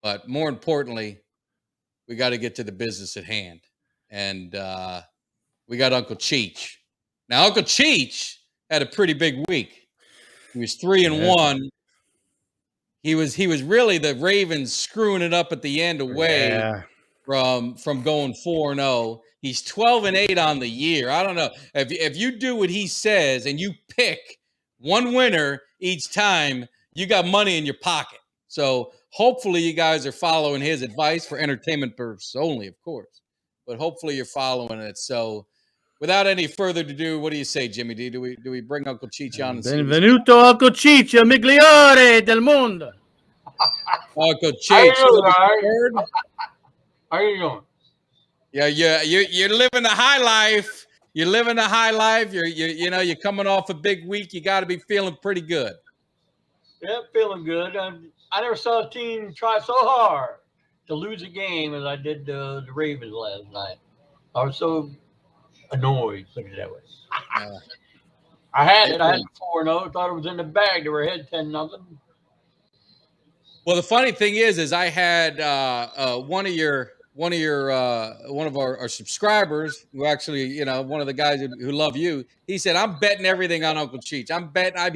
But more importantly, we got to get to the business at hand. And we got Uncle Cheech. Now, Uncle Cheech had a pretty big week. He was 3-1. He was really the Ravens screwing it up at the end away from going 4-0. He's 12-8 on the year. I don't know if you do what he says and you pick one winner each time, you got money in your pocket. So hopefully you guys are following his advice for entertainment purposes only, of course. But hopefully you're following it. So without any further ado, what do you say, Jimmy D? Do we bring Uncle Cheech on? Benvenuto Uncle Cheech, il migliore del mondo. Uncle Cheech, how you doing? Yeah, you're living the high life. You're living the high life. You're coming off a big week. You got to be feeling pretty good. Yeah, feeling good. I never saw a team try so hard to lose a game as I did the Ravens last night. I was so annoyed, put it that way. I had it 4-0. Thought it was in the bag. They were ahead 10-0. Well, the funny thing is I had one of our subscribers who actually, one of the guys who love you. He said, "I'm betting everything on Uncle Cheech.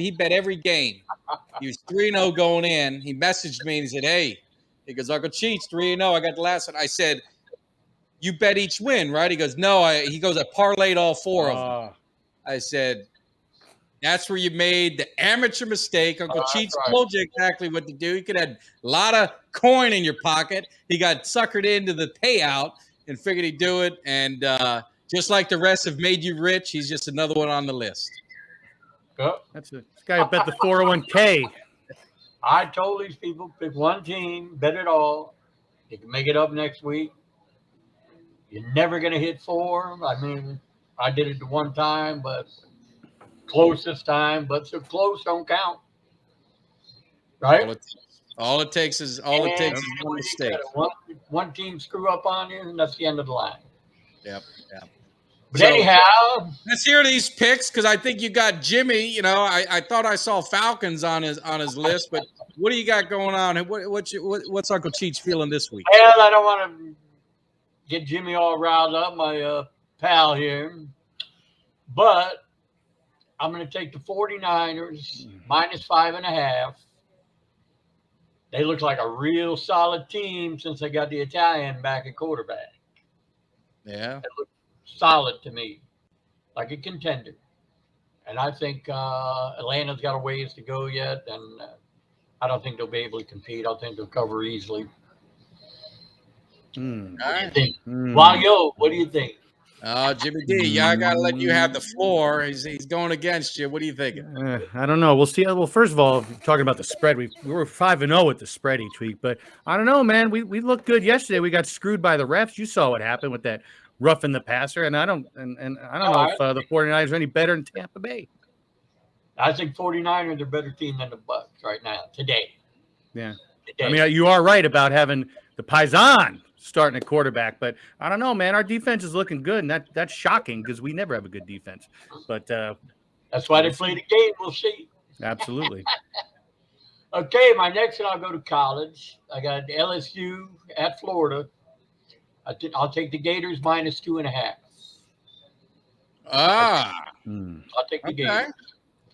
He bet every game. He was 3-0 going in. He messaged me and he said, "Hey," he goes, "Uncle Cheech 3-0. I got the last one." I said, "You bet each win, right?" He goes, "No." He goes, "I parlayed all 4 of them." I said, "That's where you made the amateur mistake." Uncle Cheech told you exactly what to do. He could have a lot of coin in your pocket. He got suckered into the payout and figured he'd do it. And just like the rest have made you rich, he's just another one on the list. This guy bet the 401k. I told these people, pick one team, bet it all. You can make it up next week. You're never going to hit 4. I mean, I did it the one time, but close this time. But so close don't count, right? All it takes is one mistake. One team screw up on you, and that's the end of the line. Yep. But anyhow, let's hear these picks because I think you got Jimmy. I thought I saw Falcons on his list, but what do you got going on? What's Uncle Cheech feeling this week? Well, I don't want to get Jimmy all riled up, my pal here, but I'm going to take the 49ers minus 5.5. They look like a real solid team since they got the Italian back at quarterback. Yeah. They look solid to me, like a contender. And I think Atlanta's got a ways to go yet, and I don't think they'll be able to compete. I think they'll cover easily. What do you think? Walio, what do you think? Jimmy D, I got to let you have the floor. He's going against you. What are you thinking? I don't know. We'll see. Well, first of all, talking about the spread, we were 5-0 with the spread each week, but I don't know, man. We looked good yesterday. We got screwed by the refs. You saw what happened with that roughing the passer, and I don't know if the 49ers are any better than Tampa Bay. I think 49ers are a better team than the Bucs right now, today. Yeah. Today. I mean, you are right about having the Paisan starting at quarterback, but I don't know, man. Our defense is looking good, and that's shocking because we never have a good defense. But that's why they play the game. We'll see. Absolutely. Okay, my next one, I'll go to college. I got LSU at Florida. I'll take the Gators minus 2.5. I'll take the Gators.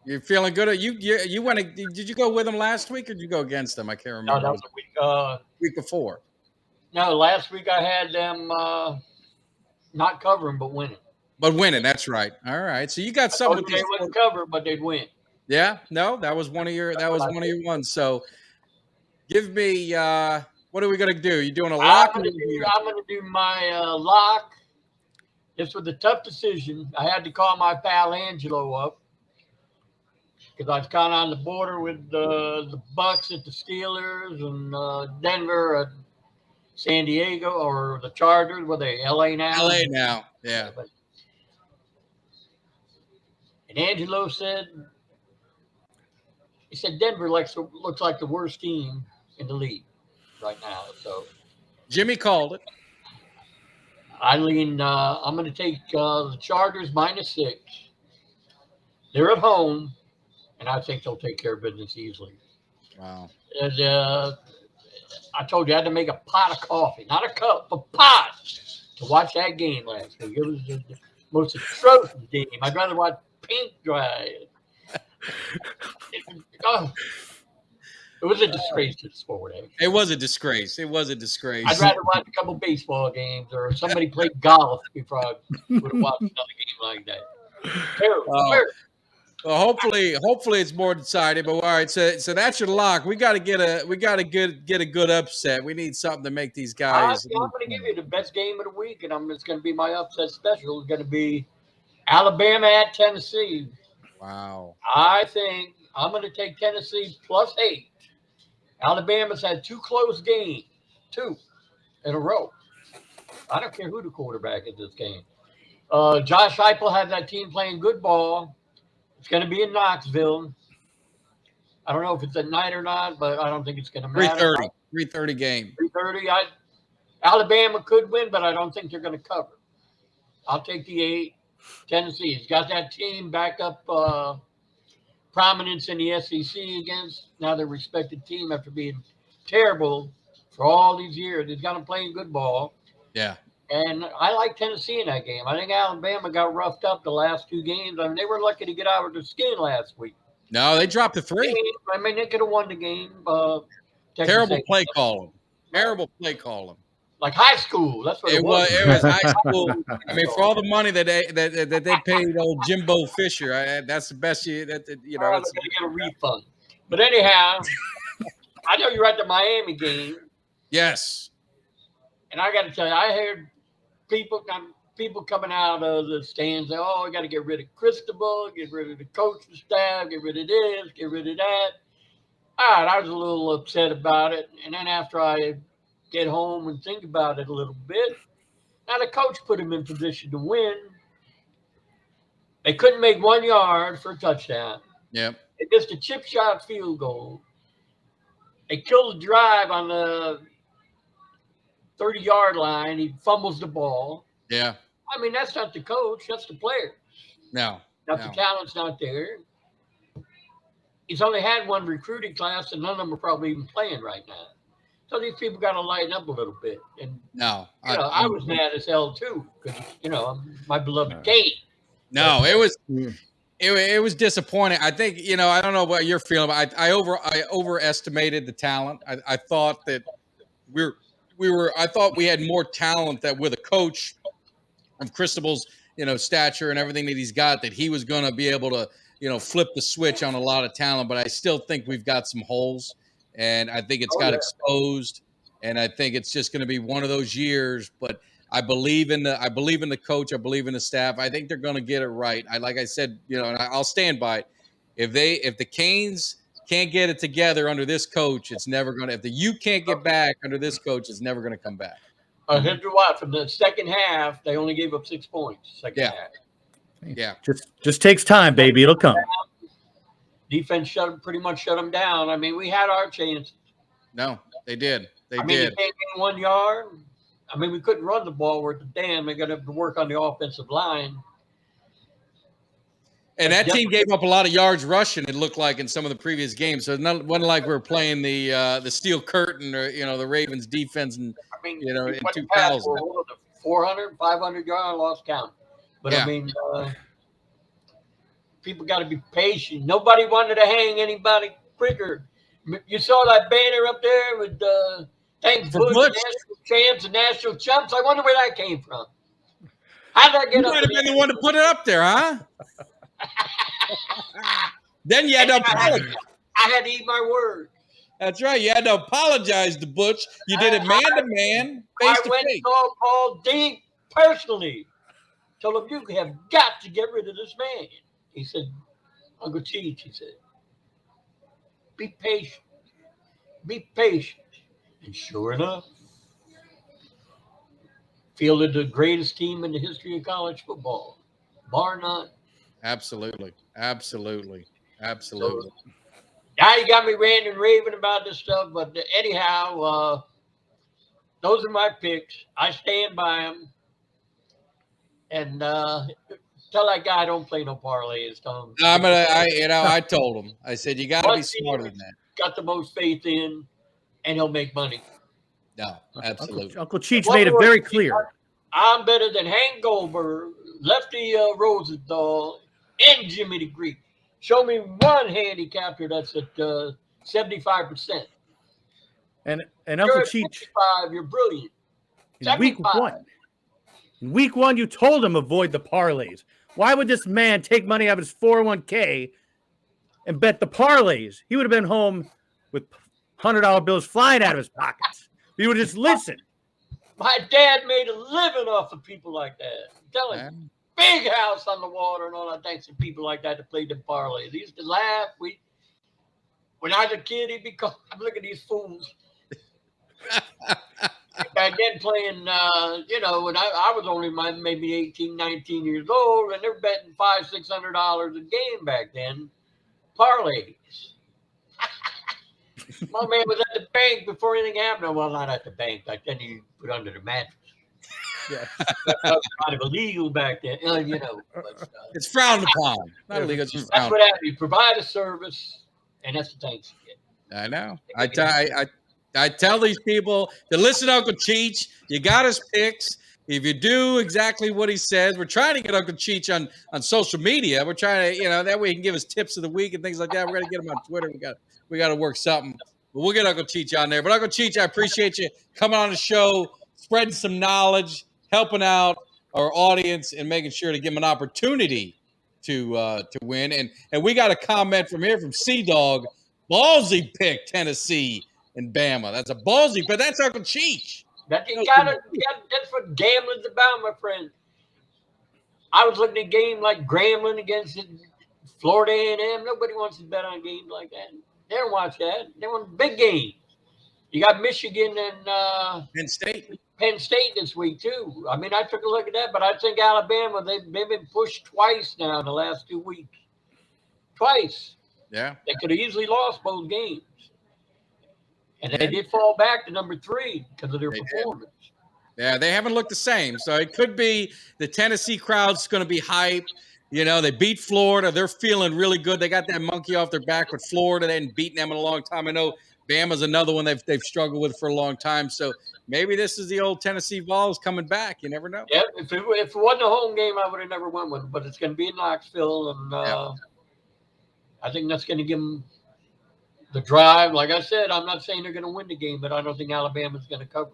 You're feeling good. You went. Did you go with them last week or did you go against them? I can't remember. No, that was a week before. No, last week I had them not covering but winning. But winning, that's right. All right. So you got some with these. They wouldn't cover, but they'd win. Yeah. No, that was one of your ones. So give me what are we gonna do? You doing a lock? I'm gonna do my lock. This was a tough decision. I had to call my pal Angelo up because I was kind of on the border with the Bucks at the Steelers and Denver at San Diego, or the Chargers. Were they LA now? LA now, yeah. And Angelo said, Denver looks like the worst team in the league right now. So Jimmy called it. I lean. I'm going to take the Chargers minus 6. They're at home, and I think they'll take care of business easily. Wow. And I told you I had to make a pot of coffee, not a cup, a pot, to watch that game last week. It was the most atrocious game. I'd rather watch paint dry. It was a disgrace to the sport. Actually. It was a disgrace. It was a disgrace. I'd rather watch a couple baseball games or somebody play golf before I would have watched another game like that. Terrible. Well, hopefully it's more decided. But all right, so that's your lock. We got to get a good upset. We need something to make these guys. I'm going to give you the best game of the week, and it's going to be my upset special. It's going to be Alabama at Tennessee. Wow. I think I'm going to take Tennessee +8. Alabama's had 2 close games, 2 in a row. I don't care who the quarterback is this game. Josh Heupel has that team playing good ball. It's going to be in Knoxville. I don't know if it's at night or not, but I don't think it's going to matter. 3:30 game. 3:30. Alabama could win, but I don't think they're going to cover. I'll take the 8. Tennessee's got that team back up prominence in the SEC against now their respected team after being terrible for all these years. They've got them playing good ball. Yeah. And I like Tennessee in that game. I think Alabama got roughed up the last 2 games. I mean, they were lucky to get out of their skin last week. No, they dropped the 3. I mean, they could have won the game. Terrible play calling. Terrible play calling. Like high school. That's what it was. It was high school. I mean, for all the money that they paid old Jimbo Fisher, that's the best you know. They're going to get a refund. But anyhow, I know you're at the Miami game. Yes. And I got to tell you, I heard people coming out of the stands say, "Oh, I got to get rid of Cristobal, get rid of the coaching staff, get rid of this, get rid of that." All right, I was a little upset about it. And then after I get home and think about it a little bit, now the coach put him in position to win. They couldn't make 1 yard for a touchdown. Yep. They missed a chip shot field goal. They killed the drive on the 30-yard line. He fumbles the ball. Yeah. I mean, that's not the coach. That's the player. No. The talent's not there. He's only had 1 recruiting class, and none of them are probably even playing right now. So these people got to lighten up a little bit. And I was mad as hell too because my beloved game. No, it was disappointing. I think I don't know what you're feeling, but I overestimated the talent. I thought that I thought we had more talent that with a coach of Cristobal's stature and everything that he's got, that he was going to be able to flip the switch on a lot of talent. But I still think we've got some holes. And I think it's got exposed, and I think it's just going to be one of those years. But I believe in the coach. I believe in the staff. I think they're going to get it right. Like I said, and I'll stand by it. If the Canes can't get it together under this coach, it's never going to. If the U can't get back under this coach, it's never going to come back. Here's what from the second half, they only gave up 6 points. Second half. Yeah. Just takes time, baby. It'll come. Defense pretty much shut them down. I mean, we had our chance. No, they did. They did. They can't gain 1 yard. I mean, we couldn't run the ball worth a damn. They're going to have to work on the offensive line. And that team gave up a lot of yards rushing, it looked like, in some of the previous games. So it wasn't like we were playing the Steel Curtain or, the Ravens defense in 2000. 400, 500 yards, lost count. But, yeah. I mean, people got to be patient. Nobody wanted to hang anybody quicker. You saw that banner up there with thanks Bush, national champs and national chumps. I wonder where that came from. How did that get up? You might have been the one to put it up there, huh? Then you had to apologize. I had to eat my word. That's right. You had to apologize to Butch. You did it man to man, face to face. I went and saw Paul Dean personally. Told him, you have got to get rid of this man. He said, Uncle Cheech, he said, be patient. Be patient. And sure enough, fielded the greatest team in the history of college football, bar none. Absolutely. So, now you got me ranting and raving about this stuff, but anyhow, those are my picks. I stand by them. And tell that guy don't play no parlays, Tom. I told him. I said you got to be smarter than that. Got the most faith in, and he'll make money. No, absolutely. Uncle Cheech made it very clear. I'm better than Hank Goldberg, Lefty Rosenthal, and Jimmy the Greek. Show me one handicapper that's at 75%. And Uncle Cheech, you're brilliant. in week one, you told him avoid the parlays. Why would this man take money out of his 401k and bet the parlays? He would have been home with $100 bills flying out of his pockets. He would just listen. My dad made a living off of people like that. I'm telling you, big house on the water and all that. Thanks to people like that that played the parlays. He used to laugh. When I was a kid, he'd be calling, look at these fools. Back then playing, when I was only maybe 18, 19 years old, and they're betting $500, $600 a game back then. Parlays. My man was at the bank before anything happened. Well, not at the bank. Back then, you put under the mattress. Yeah. That was kind of illegal back then, But, it's frowned upon. Not illegal. It's just that's frowned what happened. You provide a service, and that's the thanks you get. I know. I tell these people to listen to Uncle Cheech. You got his picks. If you do exactly what he says, we're trying to get Uncle Cheech on social media. We're trying to, that way he can give us tips of the week and things like that. We're gonna get him on Twitter. We got to work something. But we'll get Uncle Cheech on there. But Uncle Cheech, I appreciate you coming on the show, spreading some knowledge, helping out our audience, and making sure to give them an opportunity to win. And we got a comment from here from Sea Dog. Ballsy pick Tennessee and Bama. That's a ballsy, but that's Uncle Cheech. That's what gambling's about, my friend. I was looking at a game like Grambling against Florida A&M. Nobody wants to bet on games like that. They don't watch that. They want big games. You got Michigan and Penn State this week too. I mean, I took a look at that, but I think Alabama, they've been pushed twice now in the last 2 weeks. Twice. Yeah. They could have easily lost both games. And they did fall back to number 3 because of their performance. Yeah, they haven't looked the same. So it could be the Tennessee crowd's going to be hyped. They beat Florida. They're feeling really good. They got that monkey off their back with Florida. They hadn't beaten them in a long time. I know Bama's another one they've struggled with for a long time. So maybe this is the old Tennessee Vols coming back. You never know. Yeah, if it wasn't a home game, I would have never won one. But it's going to be in Knoxville, and I think that's going to give them the drive. Like I said, I'm not saying they're going to win the game, but I don't think Alabama's going to cover.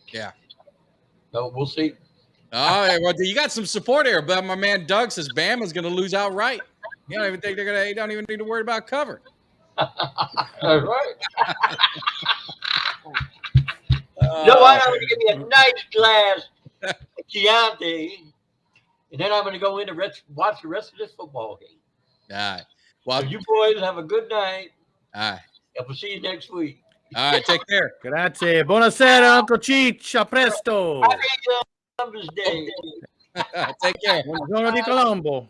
Yeah. So we'll see. Oh, well, you got some support here, but my man Doug says Bama's going to lose outright. You don't even think they don't even need to worry about cover. That's right. You know what? I'm going to give me a nice glass of Chianti, and then I'm going to go in and watch the rest of this football game. All right. Well, so you boys have a good night. All right. And we'll see you next week. All right. Take care. Grazie. Buonasera, Uncle Cheech. A presto. Happy Columbus Day. Take care. Buongiorno di Colombo.